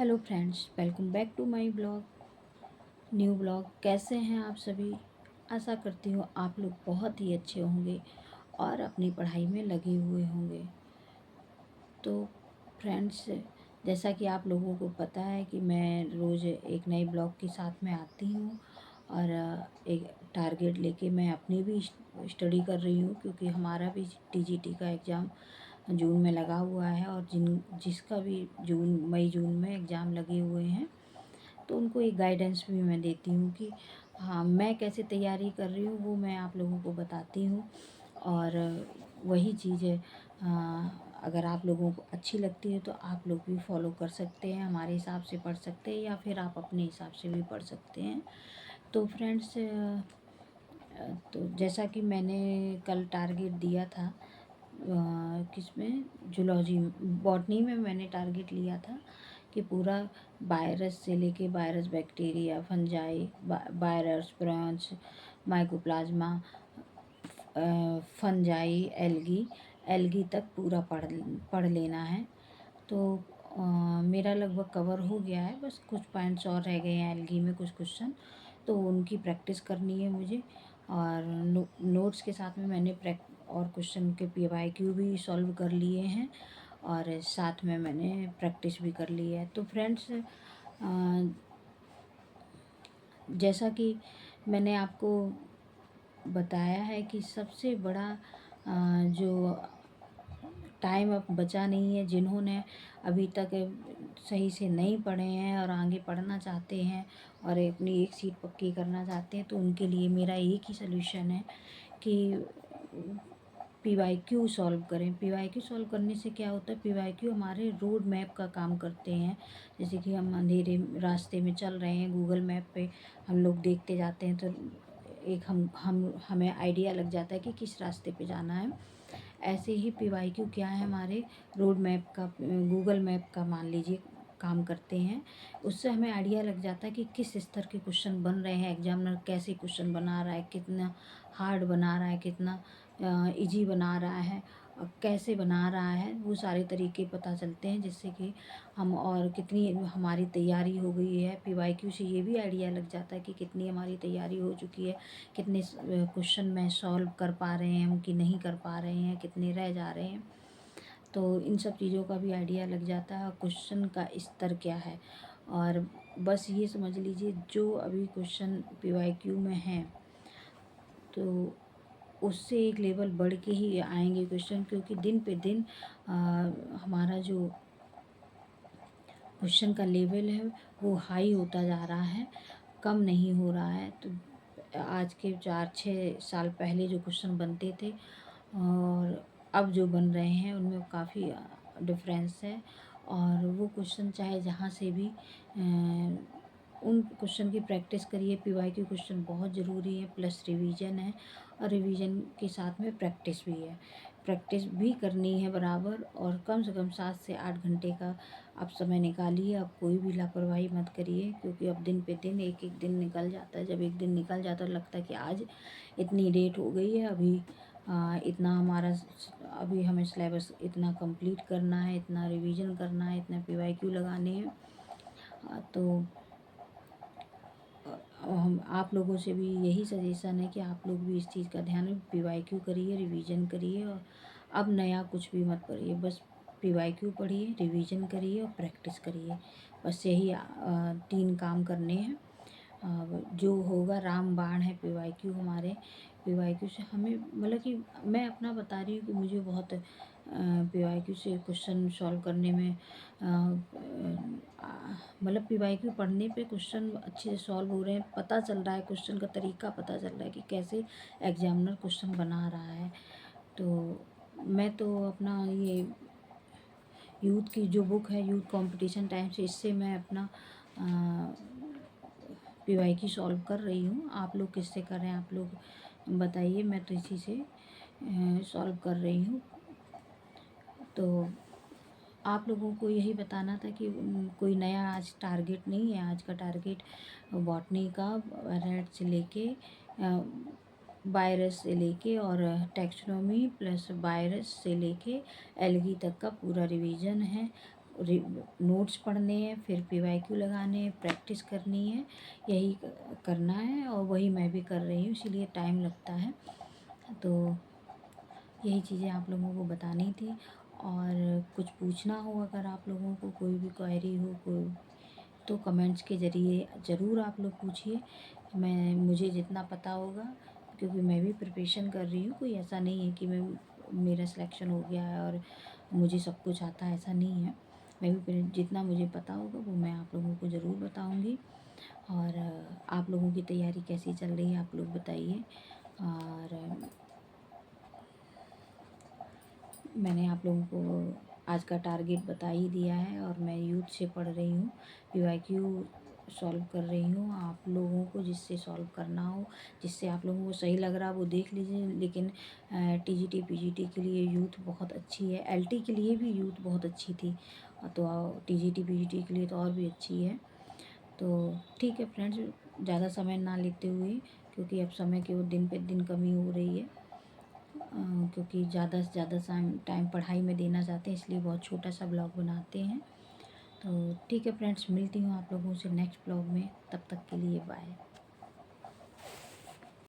Hello friends, welcome back to my new blog. कैसे हैं आप सभी? आशा करती हूँ आप लोग बहुत ही अच्छे होंगे और अपनी पढ़ाई में लगे हुए होंगे। तो फ्रेंड्स, जैसा कि आप लोगों को पता है कि मैं रोज़ एक नए ब्लॉग के साथ में आती हूँ और एक टारगेट लेके मैं अपनी भी स्टडी कर रही हूँ, क्योंकि हमारा भी टीजीटी का एग्ज़ाम जून में लगा हुआ है और जिसका भी मई जून में एग्ज़ाम लगे हुए हैं, तो उनको एक गाइडेंस भी मैं देती हूँ कि हाँ, मैं कैसे तैयारी कर रही हूँ वो मैं आप लोगों को बताती हूँ। और वही चीज़ है, अगर आप लोगों को अच्छी लगती है तो आप लोग भी फॉलो कर सकते हैं, हमारे हिसाब से पढ़ सकते हैं या फिर आप अपने हिसाब से भी पढ़ सकते हैं। तो फ्रेंड्स, तो जैसा कि मैंने कल टारगेट दिया था, किसमें, जूलॉजी बॉटनी में मैंने टारगेट लिया था कि पूरा वायरस से लेके virus, bacteria, fungi, virus, branch, mycoplasma, fungi, algae algae तक पूरा पढ़ लेना है। तो मेरा लगभग कवर हो गया है, बस कुछ पॉइंट्स और रह गए हैं एल्गी में, कुछ क्वेश्चन, तो उनकी प्रैक्टिस करनी है मुझे। और नोट्स के साथ में मैंने और क्वेश्चन के PYQ भी सॉल्व कर लिए हैं और साथ में मैंने प्रैक्टिस भी कर ली है। तो फ्रेंड्स, जैसा कि मैंने आपको बताया है कि सबसे बड़ा जो टाइम अब बचा नहीं है, जिन्होंने अभी तक सही से नहीं पढ़े हैं और आगे पढ़ना चाहते हैं और अपनी एक सीट पक्की करना चाहते हैं, तो उनके लिए मेरा एक ही सलूशन है कि PYQ सॉल्व करें। PYQ सॉल्व करने से क्या होता है, PYQ हमारे रोड मैप का काम करते हैं। जैसे कि हम अंधेरे रास्ते में चल रहे हैं, गूगल मैप पे हम लोग देखते जाते हैं, तो एक हमें आइडिया लग जाता है कि किस रास्ते पे जाना है। ऐसे ही PYQ क्या है, हमारे रोड मैप का, गूगल मैप का मान लीजिए काम करते हैं। उससे हमें आइडिया लग जाता है कि किस स्तर के क्वेश्चन बन रहे हैं, एग्जामिनर कैसे क्वेश्चन बना रहा है, कितना हार्ड बना रहा है, कितना इजी बना रहा है, कैसे बना रहा है, वो सारे तरीके पता चलते हैं, जिससे कि हम और कितनी हमारी तैयारी हो गई है। PYQ से ये भी आइडिया लग जाता है कि कितनी हमारी तैयारी हो चुकी है, कितने क्वेश्चन में सॉल्व कर पा रहे हैं हम कि नहीं कर पा रहे हैं, कितने रह जा रहे हैं। तो इन सब चीज़ों का भी आइडिया लग जाता है, क्वेश्चन का स्तर क्या है। और बस ये समझ लीजिए, जो अभी क्वेश्चन PYQ में हैं, तो उससे एक लेवल बढ़ के ही आएंगे क्वेश्चन, क्योंकि दिन पे दिन हमारा जो क्वेश्चन का लेवल है वो हाई होता जा रहा है, कम नहीं हो रहा है। तो आज के 4-6 साल पहले जो क्वेश्चन बनते थे और अब जो बन रहे हैं, उनमें काफ़ी डिफरेंस है। और वो क्वेश्चन चाहे जहाँ से भी उन क्वेश्चन की प्रैक्टिस करिए। PYQ क्वेश्चन बहुत ज़रूरी है, प्लस रिवीजन है, और रिवीजन के साथ में प्रैक्टिस भी है। प्रैक्टिस भी करनी है बराबर, और कम से कम 7 से 8 घंटे का आप समय निकालिए। अब कोई भी लापरवाही मत करिए, क्योंकि अब दिन पे दिन एक एक दिन निकल जाता है। जब एक दिन निकल जाता है, लगता है कि आज इतनी डेट हो गई है, अभी इतना हमारा, अभी हमें सिलेबस इतना कंप्लीट करना है, इतना रिवीजन करना है, इतना PYQ लगाने हैं। तो हम आप लोगों से भी यही सजेशन है कि आप लोग भी इस चीज़ का ध्यान रखें, PYQ करिए, रिवीजन करिए, और अब नया कुछ भी मत करिए। बस PYQ पढ़िए, रिवीजन करिए और प्रैक्टिस करिए। बस यही 3 काम करने हैं। जो होगा रामबाण है PYQ हमारे। PYQ से हमें, मतलब कि मैं अपना बता रही हूँ कि मुझे बहुत PYQ से क्वेश्चन सॉल्व करने में मतलब PYQ पढ़ने पे क्वेश्चन अच्छे से सॉल्व हो रहे हैं, पता चल रहा है, क्वेश्चन का तरीका पता चल रहा है कि कैसे एग्जामिनर क्वेश्चन बना रहा है। तो मैं तो अपना ये यूथ की जो बुक है, यूथ कंपटीशन टाइम से, इससे मैं अपना PYQ सॉल्व कर रही हूँ। आप लोग किससे कर रहे हैं, आप लोग बताइए। मैं तो इसी से सॉल्व कर रही हूँ। तो आप लोगों को यही बताना था कि कोई नया आज टारगेट नहीं है। आज का टारगेट बॉटनी का, रेड से लेके वायरस से लेके और टैक्सोनॉमी प्लस वायरस से लेके एल्गी तक का पूरा रिवीजन है। नोट्स पढ़ने हैं, फिर पीवाईक्यू लगाने हैं, प्रैक्टिस करनी है, यही करना है और वही मैं भी कर रही हूँ, इसीलिए टाइम लगता है। तो यही चीज़ें आप लोगों को बतानी थी। और कुछ पूछना हो अगर आप लोगों को, कोई भी क्वेरी हो कोई, तो कमेंट्स के ज़रिए ज़रूर आप लोग पूछिए। मुझे जितना पता होगा, क्योंकि मैं भी प्रिपरेशन कर रही हूँ, कोई ऐसा नहीं है कि मेरा सिलेक्शन हो गया है और मुझे सब कुछ आता है, ऐसा नहीं है। मैं भी जितना मुझे पता होगा वो मैं आप लोगों को ज़रूर बताऊँगी। और आप लोगों की तैयारी कैसी चल रही है आप लोग बताइए। और मैंने आप लोगों को आज का टारगेट बता ही दिया है, और मैं यूथ से पढ़ रही हूँ, पीवाईक्यू सॉल्व कर रही हूँ। आप लोगों को जिससे सॉल्व करना हो, जिससे आप लोगों को सही लग रहा वो देख लीजिए। लेकिन टीजीटी पीजीटी के लिए यूथ बहुत अच्छी है, एलटी के लिए भी यूथ बहुत अच्छी थी, तो टीजीटी पीजीटी के लिए तो और भी अच्छी है। तो ठीक है फ्रेंड्स, ज़्यादा समय ना लेते हुए, क्योंकि अब समय की वो दिन पे दिन कमी हो रही है, क्योंकि ज़्यादा से ज़्यादा टाइम पढ़ाई में देना चाहते हैं, इसलिए बहुत छोटा सा ब्लॉग बनाते हैं। तो ठीक है फ्रेंड्स, मिलती हूँ आप लोगों से नेक्स्ट ब्लॉग में, तब तक के लिए बाय।